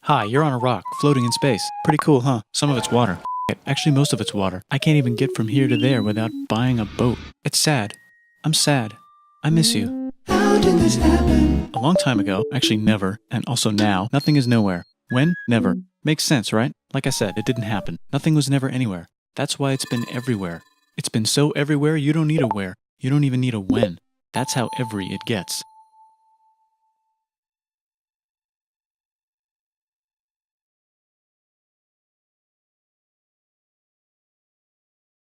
Hi, you're on a rock, floating in space. Pretty cool, huh? Some of it's water. Actually, most of it's water. I can't even get from here to there without buying a boat. It's sad. I'm sad. I miss you. How did this happen? A long time ago, actually never, and also now, nothing is nowhere. When? Never. Makes sense, right? Like I said, it didn't happen. Nothing was never anywhere. That's why it's been everywhere. It's been so everywhere you don't need a where. You don't even need a when. That's how every it gets.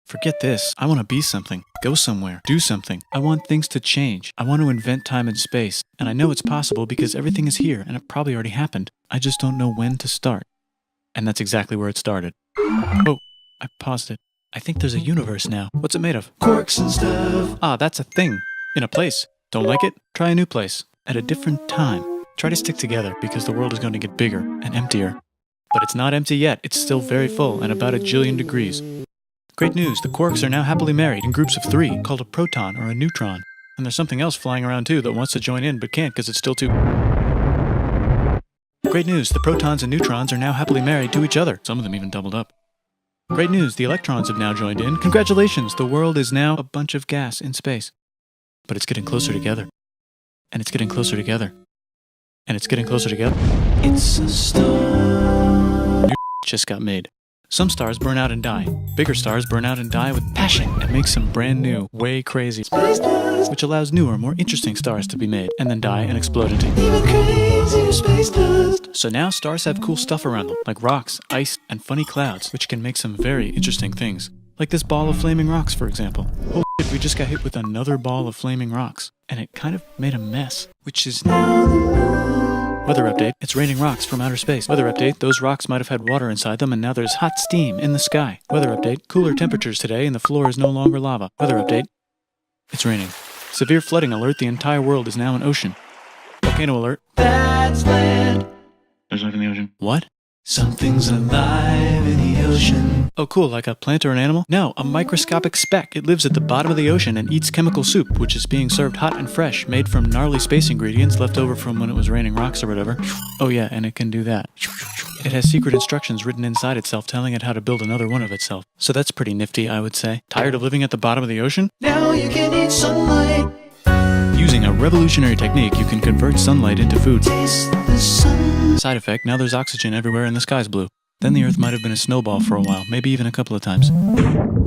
Forget this. I want to be something, go somewhere, do something. I want things to change. I want to invent time and space. And I know it's possible because everything is here and it probably already happened. I just don't know when to start. And that's exactly where it started. Oh, I paused it. I think there's a universe now. What's it made of? Quirks and stuff. Ah, that's a thing. In a place. Don't like it? Try a new place. At a different time. Try to stick together because the world is going to get bigger and emptier. But it's not empty yet. It's still very full and about 1 jillion degrees. Great news, the quarks are now happily married in groups of 3, called a proton or a neutron. And there's something else flying around too that wants to join in but can't because it's still too... Great news, the protons and neutrons are now happily married to each other. Some of them even doubled up. Great news, the electrons have now joined in. Congratulations, the world is now a bunch of gas in space. But it's getting closer together. And it's getting closer together. And it's getting closer together. It's a star. New just got made. Some stars burn out and die. Bigger stars burn out and die with passion and make some brand new, way crazy, Space dust. which allows newer, more interesting stars to be made and then die and explode into. Even crazier space dust. So now stars have cool stuff around them, like rocks, ice, and funny clouds, which can make some very interesting things. Like this ball of flaming rocks, for example. Holy shit, we just got hit with another ball of flaming rocks, and it kind of made a mess, which is Now the moon. Weather update, it's raining rocks from outer space. Weather update, those rocks might have had water inside them and now there's hot steam in the sky. Weather update, cooler temperatures today and the floor is no longer lava. Weather update, it's raining. Severe flooding alert, the entire world is now an ocean. Volcano alert. That's land. There's life in the ocean. What? Something's alive in the ocean. Oh cool, like a plant or an animal? No, a microscopic speck. It lives at the bottom of the ocean and eats chemical soup, which is being served hot and fresh, made from gnarly space ingredients left over from when it was raining rocks or whatever. Oh yeah, and it can do that. It has secret instructions written inside itself telling it how to build another one of itself. So that's pretty nifty, I would say. Tired of living at the bottom of the ocean? Now you can eat sunlight. Using a revolutionary technique, you can convert sunlight into food. Taste the sun. Side effect, now there's oxygen everywhere and the sky's blue. Then the earth might have been a snowball for a while, maybe even a couple of times.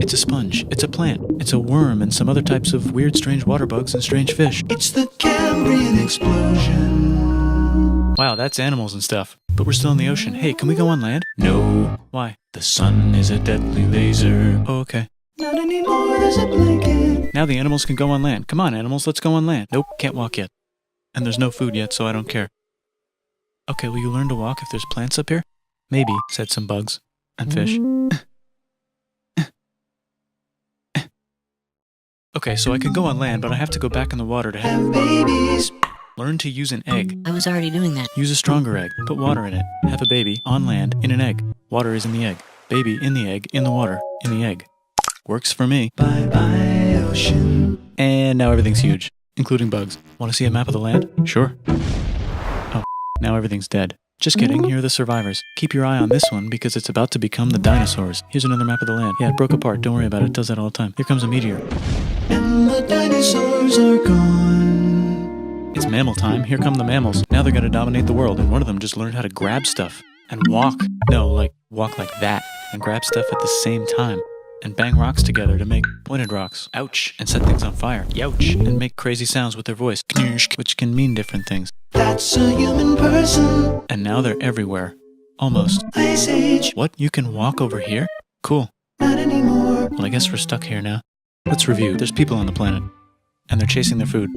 It's a sponge, it's a plant, it's a worm and some other types of weird strange water bugs and strange fish. It's the Cambrian explosion. Wow, that's animals and stuff. But we're still in the ocean. Hey, can we go on land? No, Why? the sun is a deadly laser. Oh, okay. Not anymore, there's a blanket. Now the animals can go on land. Come on, animals, let's go on land. Nope, can't walk yet. And there's no food yet, so I don't care. Okay, will you learn to walk if there's plants up here? Maybe, said some bugs. And fish. Okay, so I can go on land, but I have to go back in the water to Have babies. learn to use an egg. I was already doing that. Use a stronger egg. Put water in it. Have a baby on land in an egg. Water is in the egg. Baby in the egg, in the water, in the egg. Works for me. Bye bye, ocean. And now everything's huge, including bugs. Want to see a map of the land? Sure. Oh, now everything's dead. Just kidding, here are the survivors. Keep your eye on this one because it's about to become the dinosaurs. Here's another map of the land. Yeah, it broke apart, don't worry about it, it does that all the time. Here comes a meteor. And the dinosaurs are gone. It's mammal time, here come the mammals. Now they're gonna dominate the world, and one of them just learned how to grab stuff. And walk. No, like, walk like that. And grab stuff at the same time. And bang rocks together to make pointed rocks. Ouch. And set things on fire. Youch. And make crazy sounds with their voice. Knirsch, which can mean different things. That's a human person. And now they're everywhere. Almost. Ice Age. What? You can walk over here? Cool. Not anymore. Well, I guess we're stuck here now. Let's review. There's people on the planet. And they're chasing their food.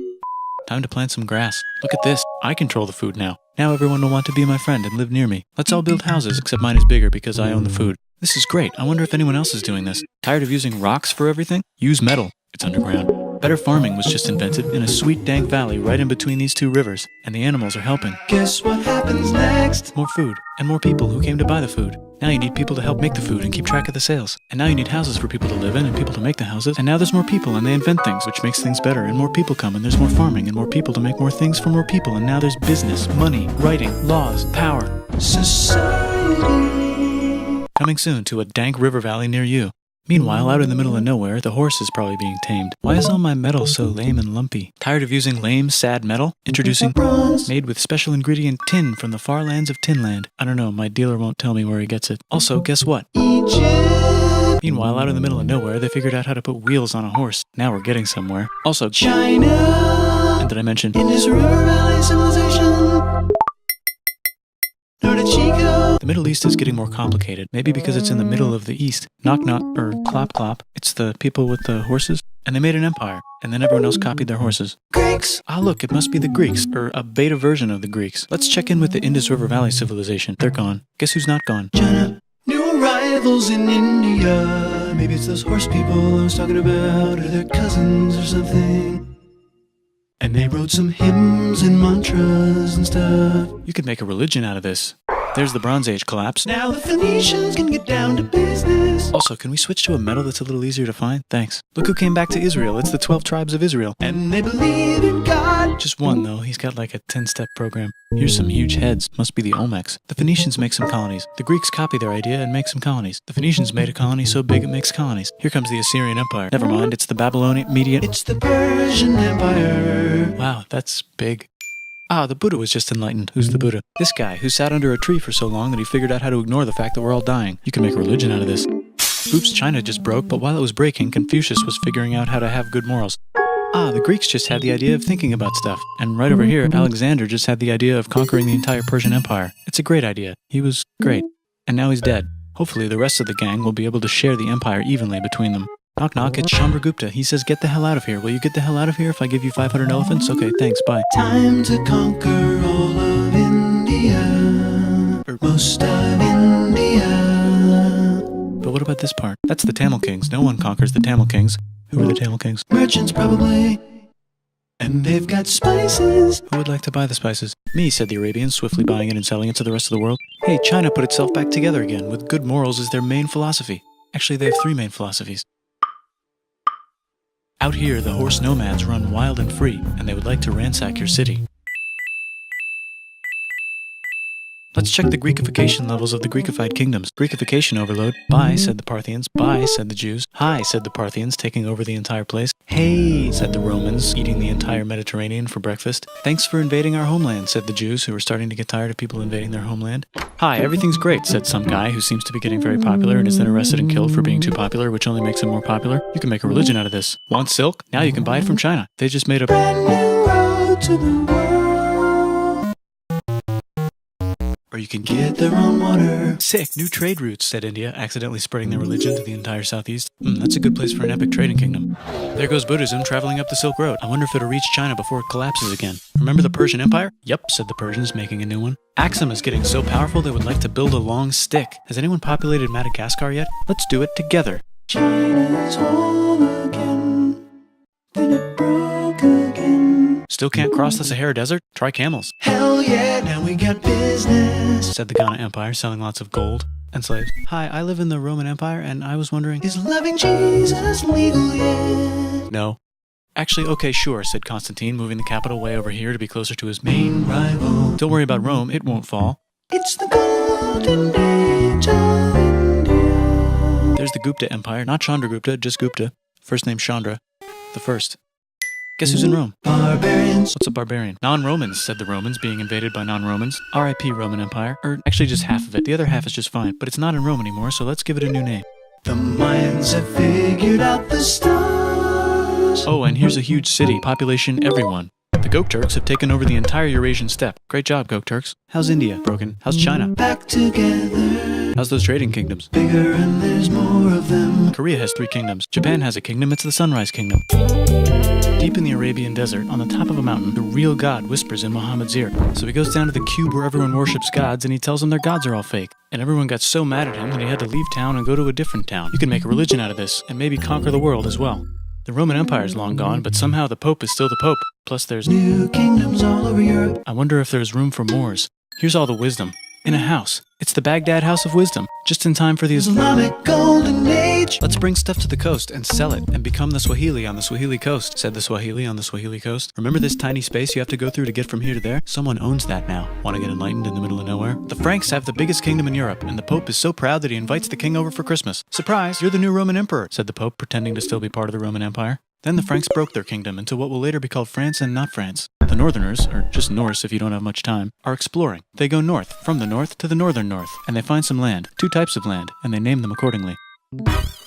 Time to plant some grass. Look at this. I control the food now. Now everyone will want to be my friend and live near me. Let's all build houses, except mine is bigger because I own the food. This is great. I wonder if anyone else is doing this. Tired of using rocks for everything? Use metal. It's underground. Better farming was just invented in a sweet dank valley right in between these two rivers, and the animals are helping. Guess what happens next? More food, and more people who came to buy the food. Now you need people to help make the food and keep track of the sales. And now you need houses for people to live in and people to make the houses. And now there's more people and they invent things, which makes things better. And more people come and there's more farming and more people to make more things for more people. And now there's business, money, writing, laws, power. society. Coming soon to a dank river valley near you. Meanwhile, out in the middle of nowhere, the horse is probably being tamed. Why is all my metal so lame and lumpy? Tired of using lame, sad metal? Introducing bronze, made with special ingredient tin from the far lands of Tinland. I don't know, my dealer won't tell me where he gets it. Also, guess what? Egypt. Meanwhile, out in the middle of nowhere, they figured out how to put wheels on a horse. Now we're getting somewhere. Also, China. and did I mention Indus River Valley civilization. Norte Chico. the Middle East is getting more complicated? Maybe because it's in the middle of the East. Knock knock, or clop clop. It's the people with the horses. And they made an empire, and then everyone else copied their horses. Greeks. Ah, look, it must be the Greeks, or a beta version of the Greeks. Let's check in with the Indus River Valley civilization. They're gone. Guess who's not gone? China. New arrivals in India. Maybe it's those horse people I was talking about, or their cousins or something. And they wrote some hymns and mantras and stuff. You could make a religion out of this. There's the Bronze Age collapse. Now the Phoenicians can get down to business. Also, can we switch to a metal that's a little easier to find? Thanks. Look who came back to Israel. It's the 12 tribes of Israel. And they believe in God. Just one, though. He's got like a 10-step program. Here's some huge heads. Must be the Olmecs. The Phoenicians make some colonies. The Greeks copy their idea and make some colonies. The Phoenicians made a colony so big it makes colonies. Here comes the Assyrian Empire. Never mind, it's the Babylonian Median. It's the Persian Empire. Wow, that's big. Ah, the Buddha was just enlightened. Who's the Buddha? This guy, who sat under a tree for so long that he figured out how to ignore the fact that we're all dying. You can make a religion out of this. Oops, China just broke, but while it was breaking, Confucius was figuring out how to have good morals. Ah, the Greeks just had the idea of thinking about stuff. And right over here, Alexander just had the idea of conquering the entire Persian Empire. It's a great idea. He was great. And now he's dead. Hopefully the rest of the gang will be able to share the empire evenly between them. Knock knock, it's Chandragupta. He says, get the hell out of here. Will you get the hell out of here if I give you 500 elephants? Okay, thanks, bye. Time to conquer all of India. Or most of India. But what about this part? That's the Tamil Kings. No one conquers the Tamil Kings. Who are the Tamil Kings? Merchants probably. And they've got spices. Who would like to buy the spices? Me, said the Arabians, swiftly buying it and selling it to the rest of the world. Hey, China put itself back together again, with good morals as their main philosophy. Actually, they have 3 main philosophies. Out here, the horse nomads run wild and free, and they would like to ransack your city. Let's check the Greekification levels of the Greekified kingdoms. Greekification overload. Bye, said the Parthians. Bye, said the Jews. Hi, said the Parthians, taking over the entire place. Hey, said the Romans, eating the entire Mediterranean for breakfast. Thanks for invading our homeland, said the Jews, who were starting to get tired of people invading their homeland. Hi, everything's great, said some guy who seems to be getting very popular and is then arrested and killed for being too popular, which only makes him more popular. You can make a religion out of this. Want silk? Now you can buy it from China. They just made a Brand new road to the world. or you can Get their own water. Sick, new trade routes, said India, accidentally spreading their religion to the entire southeast. That's a good place for an epic trading kingdom. There goes Buddhism traveling up the Silk Road. I wonder if it'll reach China before it collapses again. Remember the Persian Empire? Yep, said the Persians, making a new one. Axum is getting so powerful they would like to build a long stick. Has anyone populated Madagascar yet? Let's do it together. China's home again. Then it broke again. Still can't cross the Sahara Desert? Try camels, Hell yeah, now we got business. said the Ghana Empire, selling lots of gold and slaves. Hi, I live in the Roman Empire, and I was wondering... Is loving Jesus legal yet? No. Actually, okay, sure, said Constantine, moving the capital way over here to be closer to his main... Rival. Don't worry about Rome, it won't fall. It's the golden age of India. There's the Gupta Empire, not Chandragupta, just Gupta. First name Chandra. The first. Guess who's in Rome? Barbarians. What's a barbarian? Non-Romans, said the Romans, being invaded by non-Romans. R.I.P. Roman Empire. Or actually just half of it. The other half is just fine. But it's not in Rome anymore, so let's give it a new name. The Mayans have figured out the stars. Oh, and here's a huge city. Population everyone. The Gokturks have taken over the entire Eurasian steppe. Great job, Gokturks. How's India? Broken. How's China? Back together. How's those trading kingdoms? Bigger and there's more of them. Korea has 3 kingdoms. Japan has a kingdom. It's the Sunrise Kingdom. Deep in the Arabian desert, on the top of a mountain, the real God whispers in Muhammad's ear. So he goes down to the cube where everyone worships gods, and he tells them their gods are all fake. And everyone got so mad at him that he had to leave town and go to a different town. You can make a religion out of this, and maybe conquer the world as well. The Roman Empire is long gone, but somehow the Pope is still the Pope. Plus there's New kingdoms all over Europe. I wonder if there's room for Moors. Here's all the wisdom. In a house. It's the Baghdad House of Wisdom, just in time for the Islamic Golden Age. Let's bring stuff to the coast and sell it and become the Swahili on the Swahili coast, said the Swahili on the Swahili coast. Remember this tiny space you have to go through to get from here to there? Someone owns that now. Want to get enlightened in the middle of nowhere? The Franks have the biggest kingdom in Europe, and the Pope is so proud that he invites the king over for Christmas. Surprise, you're the new Roman emperor, said the Pope, pretending to still be part of the Roman Empire. Then the Franks broke their kingdom into what will later be called France and not France. The Northerners, or just Norse if you don't have much time, are exploring. They go north, from the north to the northern north, and they find some land, 2 types of land, and they name them accordingly.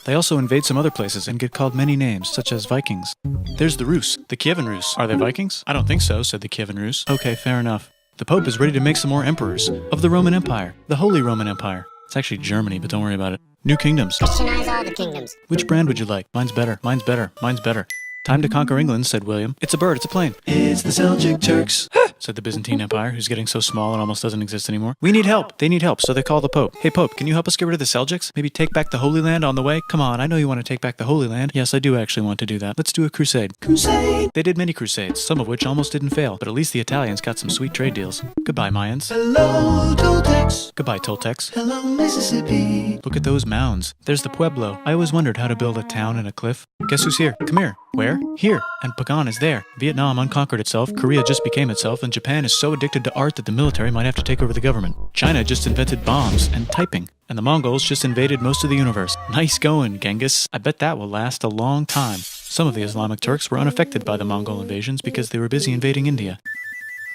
They also invade some other places and get called many names, such as Vikings. There's the Rus, the Kievan Rus. Are they Vikings? I don't think so, said the Kievan Rus. Okay, fair enough. The Pope is ready to make some more emperors of the Roman Empire, the Holy Roman Empire. It's actually Germany, but don't worry about it. New kingdoms. Christianize all the kingdoms. Which brand would you like? Mine's better, mine's better, mine's better. Time to conquer England, said William. It's a bird, it's a plane. It's the Seljuk Turks. Said the Byzantine Empire, who's getting so small it almost doesn't exist anymore. We need help. They need help, so they call the Pope. Hey Pope, can you help us get rid of the Seljuks? Maybe take back the Holy Land on the way? Come on, I know you want to take back the Holy Land. Yes, I do actually want to do that. Let's do a crusade. Crusade. They did many crusades, some of which almost didn't fail, but at least the Italians got some sweet trade deals. Goodbye, Mayans. Hello, Toltecs. Goodbye, Toltecs. Hello, Mississippi. Look at those mounds. There's the Pueblo. I always wondered how to build a town in a cliff. Guess who's here? Come here. Where? Here. And Pagan is there. Vietnam unconquered itself, Korea just became itself, and Japan is so addicted to art that the military might have to take over the government. China just invented bombs and typing. And the Mongols just invaded most of the universe. Nice going, Genghis. I bet that will last a long time. Some of the Islamic Turks were unaffected by the Mongol invasions because they were busy invading India.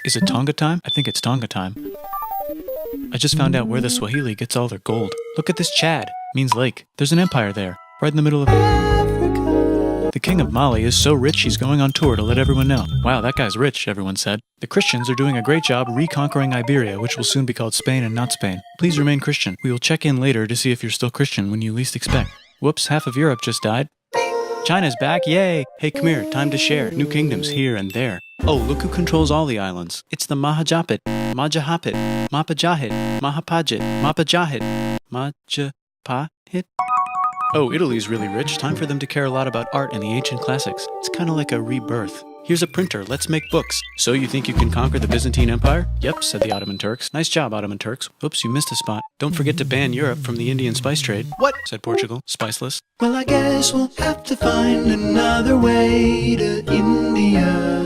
Is it Tonga time? I think it's Tonga time. I just found out where the Swahili gets all their gold. Look at this Chad. Means lake. There's an empire there, right in the middle of Africa. The king of Malay is so rich he's going on tour to let everyone know. Wow, that guy's rich, everyone said. The Christians are doing a great job reconquering Iberia, which will soon be called Spain and not Spain. Please remain Christian. We will check in later to see if you're still Christian when you least expect. Whoops, half of Europe just died. China's back, yay! Hey, come here, time to share. New kingdoms here and there. Oh, look who controls all the islands. It's the Mahajapit, Majahapit, Mapajahit, Mahapajit, Mapajahit, Majapahit. Oh, Italy's really rich. Time for them to care a lot about art and the ancient classics. It's kind of like a rebirth. Here's a printer, let's make books. So you think you can conquer the Byzantine Empire? Yep, said the Ottoman Turks. Nice job, Ottoman Turks. Oops, you missed a spot. Don't forget to ban Europe from the Indian spice trade. What? Said Portugal, spiceless. Well, I guess we'll have to find another way to India.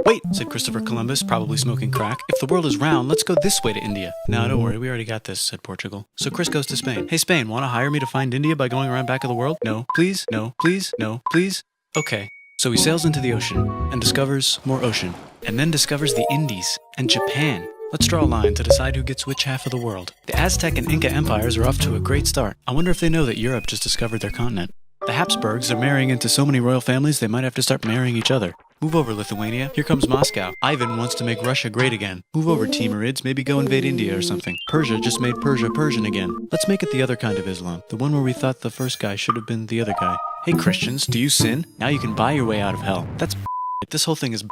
Wait, said Christopher Columbus, probably smoking crack. If the world is round, let's go this way to India. No, don't worry, we already got this, said Portugal. So Chris goes to Spain. Hey, Spain, want to hire me to find India by going around back of the world? No, please, no, please, no, please. Okay. So he sails into the ocean and discovers more ocean, and then discovers the Indies and Japan. Let's draw a line to decide who gets which half of the world. The Aztec and Inca empires are off to a great start. I wonder if they know that Europe just discovered their continent. The Habsburgs are marrying into so many royal families they might have to start marrying each other. Move over, Lithuania. Here comes Moscow. Ivan wants to make Russia great again. Move over, Timurids. Maybe go invade India or something. Persia just made Persia Persian again. Let's make it the other kind of Islam. The one where we thought the first guy should have been the other guy. Hey Christians, do you sin? Now you can buy your way out of hell. That's This whole thing is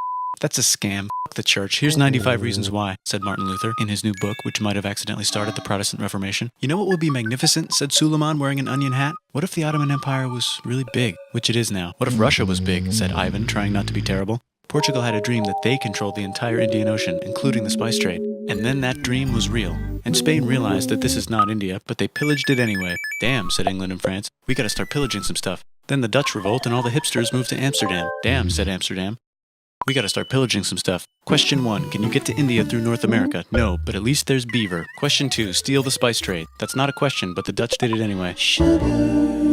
That's a scam. F the church. Here's 95 reasons why, said Martin Luther in his new book, which might have accidentally started the Protestant Reformation. You know what would be magnificent, said Suleiman wearing an onion hat? What if the Ottoman Empire was really big, which it is now? What if Russia was big, said Ivan, trying not to be terrible. Portugal had a dream that they controlled the entire Indian Ocean, including the spice trade. And then that dream was real. And Spain realized that this is not India, but they pillaged it anyway. Damn, said England and France. We gotta start pillaging some stuff. Then the Dutch revolt and all the hipsters moved to Amsterdam. Damn, said Amsterdam. We gotta start pillaging some stuff. Question 1, can you get to India through North America? No, but at least there's beaver. Question 2, steal the spice trade. That's not a question, but the Dutch did it anyway.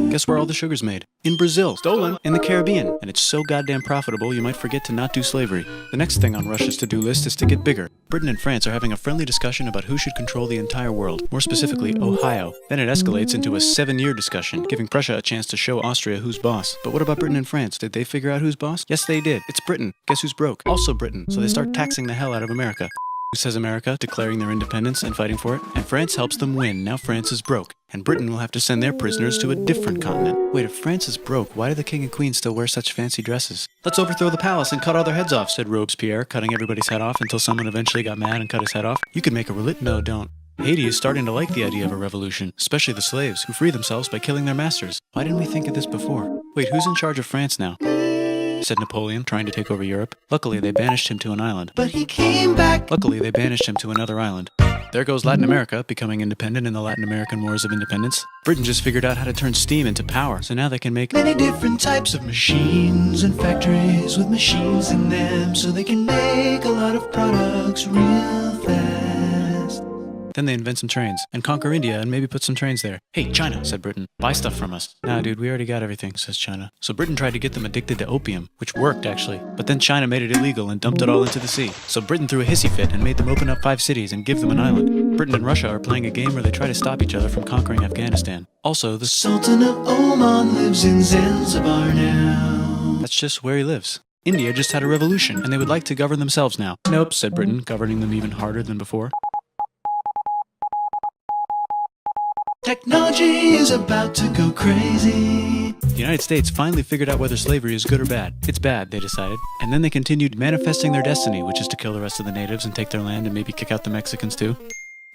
Guess where all the sugar's made? In Brazil. Stolen. In the Caribbean. And it's so goddamn profitable you might forget to not do slavery. The next thing on Russia's to-do list is to get bigger. Britain and France are having a friendly discussion about who should control the entire world, more specifically Ohio. Then it escalates into a 7-year discussion, giving Prussia a chance to show Austria who's boss. But what about Britain and France? Did they figure out who's boss? Yes, they did. It's Britain. Guess who's broke? Also Britain. So they start taxing the hell out of America. Who says America, declaring their independence and fighting for it? And France helps them win. Now France is broke. And Britain will have to send their prisoners to a different continent. Wait, if France is broke, why do the king and queen still wear such fancy dresses? Let's overthrow the palace and cut all their heads off, said Robespierre, cutting everybody's head off until someone eventually got mad and cut his head off. You could make a No, don't. Haiti is starting to like the idea of a revolution, especially the slaves, who free themselves by killing their masters. Why didn't we think of this before? Wait, who's in charge of France now? said Napoleon, trying to take over Europe. Luckily, they banished him to an island. But he came back. Luckily, they banished him to another island. There goes Latin America, becoming independent in the Latin American Wars of Independence. Britain just figured out how to turn steam into power, so now they can make Many different types of machines and factories with machines in them, so they can make a lot of products real fast. Then they invent some trains, and conquer India and maybe put some trains there. Hey, China, said Britain, buy stuff from us. Nah, dude, we already got everything, says China. So Britain tried to get them addicted to opium, which worked, actually. But then China made it illegal and dumped it all into the sea. So Britain threw a hissy fit and made them open up 5 cities and give them an island. Britain and Russia are playing a game where they try to stop each other from conquering Afghanistan. Also, the Sultan of Oman lives in Zanzibar now. That's just where he lives. India just had a revolution, and they would like to govern themselves now. Nope, said Britain, governing them even harder than before. Technology is about to go crazy. The United States finally figured out whether slavery is good or bad. It's bad, they decided. And then they continued manifesting their destiny, which is to kill the rest of the natives and take their land and maybe kick out the Mexicans too.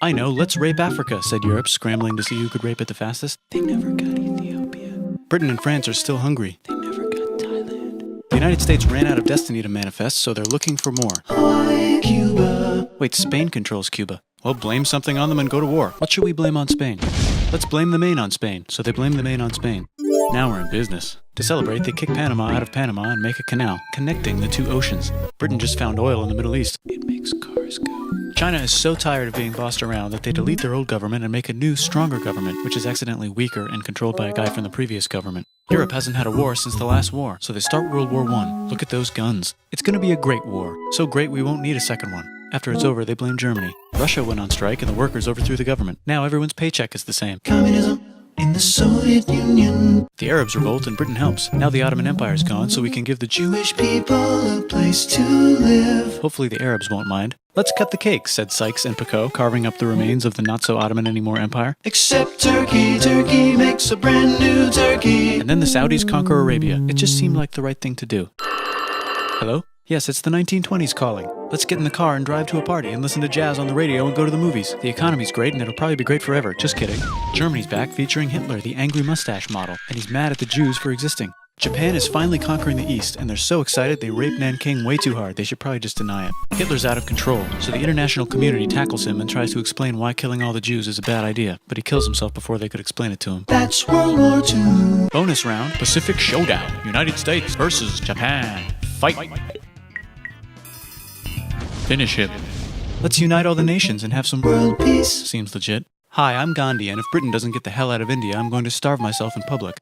I know, let's rape Africa, said Europe, scrambling to see who could rape it the fastest. They never got Ethiopia. Britain and France are still hungry. They never got Thailand. The United States ran out of destiny to manifest, so they're looking for more. Hawaii, Cuba. Wait, Spain controls Cuba. Well, blame something on them and go to war. What should we blame on Spain? Let's blame the Maine on Spain. So they blame the Maine on Spain. Now we're in business. To celebrate, they kick Panama out of Panama and make a canal, connecting the 2 oceans. Britain just found oil in the Middle East. It makes cars go. China is so tired of being bossed around that they delete their old government and make a new, stronger government, which is accidentally weaker and controlled by a guy from the previous government. Europe hasn't had a war since the last war, so they start World War I. Look at those guns. It's gonna be a great war. So great we won't need a second one. After it's over, they blame Germany. Russia went on strike and the workers overthrew the government. Now everyone's paycheck is the same. Communism in the Soviet Union. The Arabs revolt and Britain helps. Now the Ottoman Empire's gone, so we can give the Jewish people a place to live. Hopefully the Arabs won't mind. Let's cut the cake, said Sykes and Picot, carving up the remains of the not-so-Ottoman-anymore empire. Except Turkey. Turkey makes a brand new Turkey. And then the Saudis conquer Arabia. It just seemed like the right thing to do. Hello? Yes, it's the 1920s calling. Let's get in the car and drive to a party and listen to jazz on the radio and go to the movies. The economy's great and it'll probably be great forever. Just kidding. Germany's back featuring Hitler, the angry mustache model, and he's mad at the Jews for existing. Japan is finally conquering the East, and they're so excited they rape Nanking way too hard. They should probably just deny it. Hitler's out of control, so the international community tackles him and tries to explain why killing all the Jews is a bad idea, but he kills himself before they could explain it to him. That's World War II. Bonus round, Pacific Showdown. United States versus Japan. Fight! Finish him. Let's unite all the nations and have some World peace. Seems legit. Hi, I'm Gandhi, and if Britain doesn't get the hell out of India, I'm going to starve myself in public.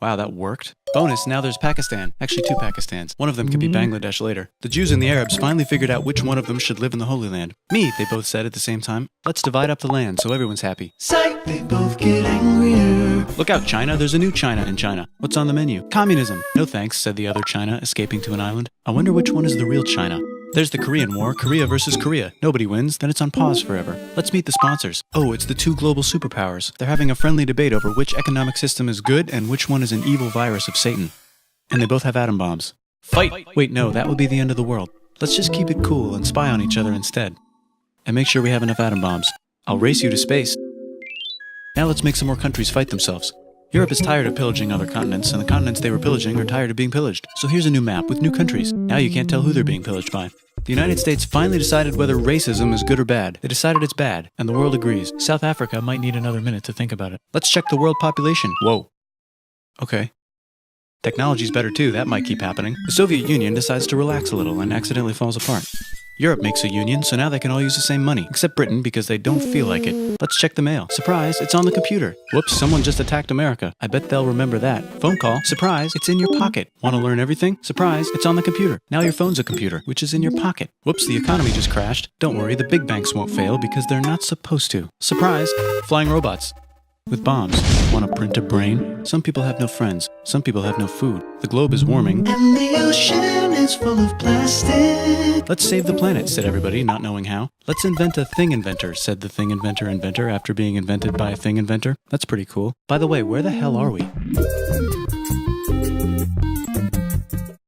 Wow, that worked. Bonus, now there's Pakistan. Actually, 2 Pakistans. One of them could be Bangladesh later. The Jews and the Arabs finally figured out which one of them should live in the Holy Land. Me, they both said at the same time. Let's divide up the land so everyone's happy. Psych, they both get angrier. Look out, China. There's a new China in China. What's on the menu? Communism. No thanks, said the other China, escaping to an island. I wonder which one is the real China. There's the Korean War, Korea versus Korea. Nobody wins, then it's on pause forever. Let's meet the sponsors. Oh, it's the 2 global superpowers. They're having a friendly debate over which economic system is good and which one is an evil virus of Satan. And they both have atom bombs. Fight! Wait, no, that would be the end of the world. Let's just keep it cool and spy on each other instead. And make sure we have enough atom bombs. I'll race you to space. Now let's make some more countries fight themselves. Europe is tired of pillaging other continents, and the continents they were pillaging are tired of being pillaged. So here's a new map with new countries. Now you can't tell who they're being pillaged by. The United States finally decided whether racism is good or bad. They decided it's bad, and the world agrees. South Africa might need another minute to think about it. Let's check the world population. Whoa. Okay. Technology's better too, that might keep happening. The Soviet Union decides to relax a little and accidentally falls apart. Europe makes a union, so now they can all use the same money, except Britain because they don't feel like it. Let's check the mail. Surprise, it's on the computer. Whoops, someone just attacked America. I bet they'll remember that. Phone call. Surprise, it's in your pocket. Want to learn everything? Surprise, it's on the computer. Now your phone's a computer, which is in your pocket. Whoops, the economy just crashed. Don't worry, the big banks won't fail because they're not supposed to. Surprise, flying robots. With bombs. Want to print a brain? Some people have no friends. Some people have no food. The globe is warming. And the ocean is full of plastic. Let's save the planet, said everybody, not knowing how. Let's invent a thing inventor, said the thing inventor after being invented by a thing inventor. That's pretty cool. By the way, where the hell are we?